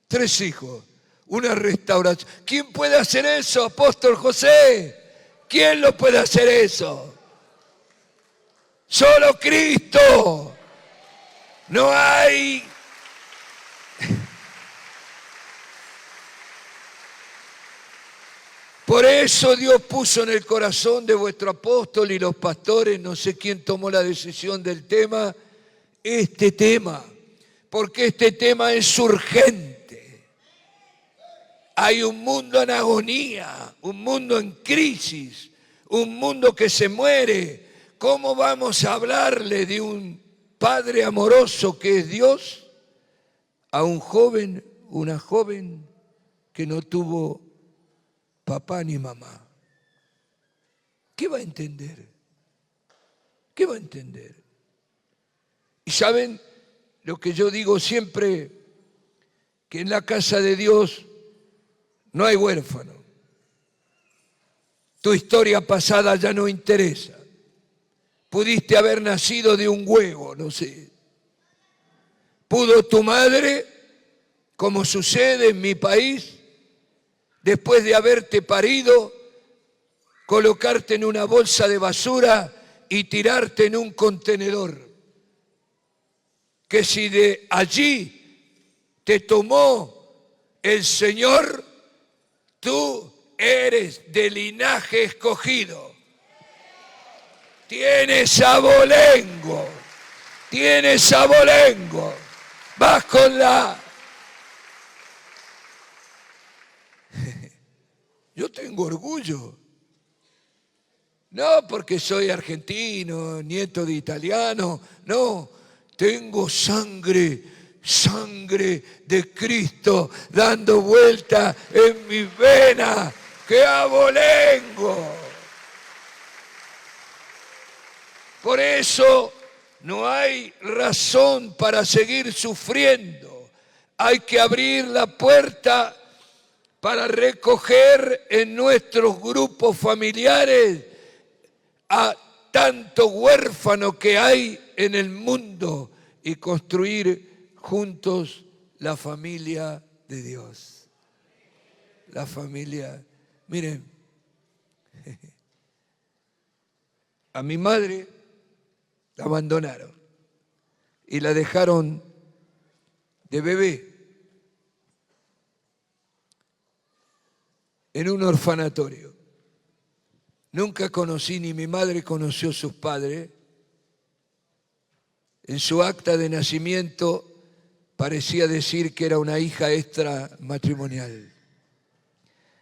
3 hijos. Una restauración. ¿Quién puede hacer eso, Apóstol José? ¿Quién lo puede hacer eso? Solo Cristo. No hay. Por eso Dios puso en el corazón de vuestro apóstol y los pastores, no sé quién tomó la decisión del tema, este tema, porque este tema es urgente. Hay un mundo en agonía, un mundo en crisis, un mundo que se muere. ¿Cómo vamos a hablarle de un Padre amoroso que es Dios a un joven, una joven que no tuvo papá ni mamá? ¿Qué va a entender? ¿Qué va a entender? Y saben lo que yo digo siempre, que en la casa de Dios no hay huérfano. Tu historia pasada ya no interesa. Pudiste haber nacido de un huevo, no sé. Pudo tu madre, como sucede en mi país, después de haberte parido, colocarte en una bolsa de basura y tirarte en un contenedor. Que si de allí te tomó el Señor, tú eres de linaje escogido. Tienes abolengo, tienes abolengo. Vas con la... Yo tengo orgullo. No porque soy argentino, nieto de italiano, no. Tengo sangre de Cristo dando vuelta en mis venas. ¡Qué abolengo! Por eso no hay razón para seguir sufriendo. Hay que abrir la puerta para recoger en nuestros grupos familiares a tanto huérfano que hay en el mundo y construir juntos la familia de Dios. La familia. Miren, a mi madre la abandonaron y la dejaron de bebé en un orfanatorio. Nunca conocí, ni mi madre conoció a sus padres. En su acta de nacimiento parecía decir que era una hija extramatrimonial.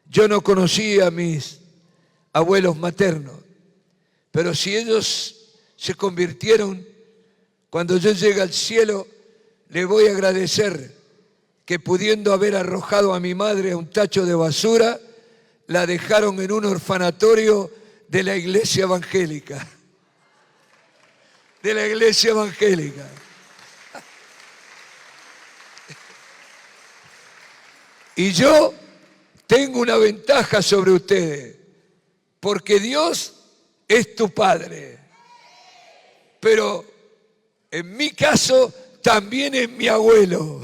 Yo no conocí a mis abuelos maternos, pero si ellos se convirtieron, cuando yo llegue al cielo, le voy a agradecer que pudiendo haber arrojado a mi madre a un tacho de basura, la dejaron en un orfanatorio de la iglesia evangélica. De la iglesia evangélica. Y yo tengo una ventaja sobre ustedes, porque Dios es tu Padre. Pero en mi caso también es mi abuelo.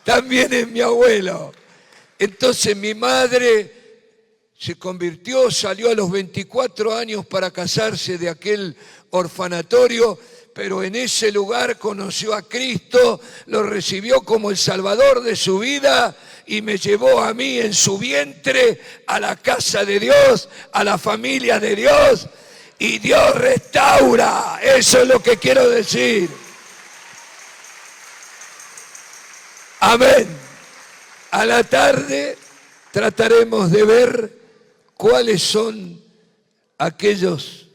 También es mi abuelo. Entonces mi madre se convirtió, salió a los 24 años para casarse de aquel orfanatorio, pero en ese lugar conoció a Cristo, lo recibió como el Salvador de su vida y me llevó a mí en su vientre a la casa de Dios, a la familia de Dios, y Dios restaura. Eso es lo que quiero decir. Amén. A la tarde trataremos de ver cuáles son aquellos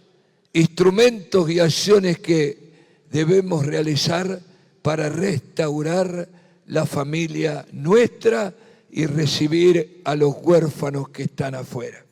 instrumentos y acciones que debemos realizar para restaurar la familia nuestra y recibir a los huérfanos que están afuera.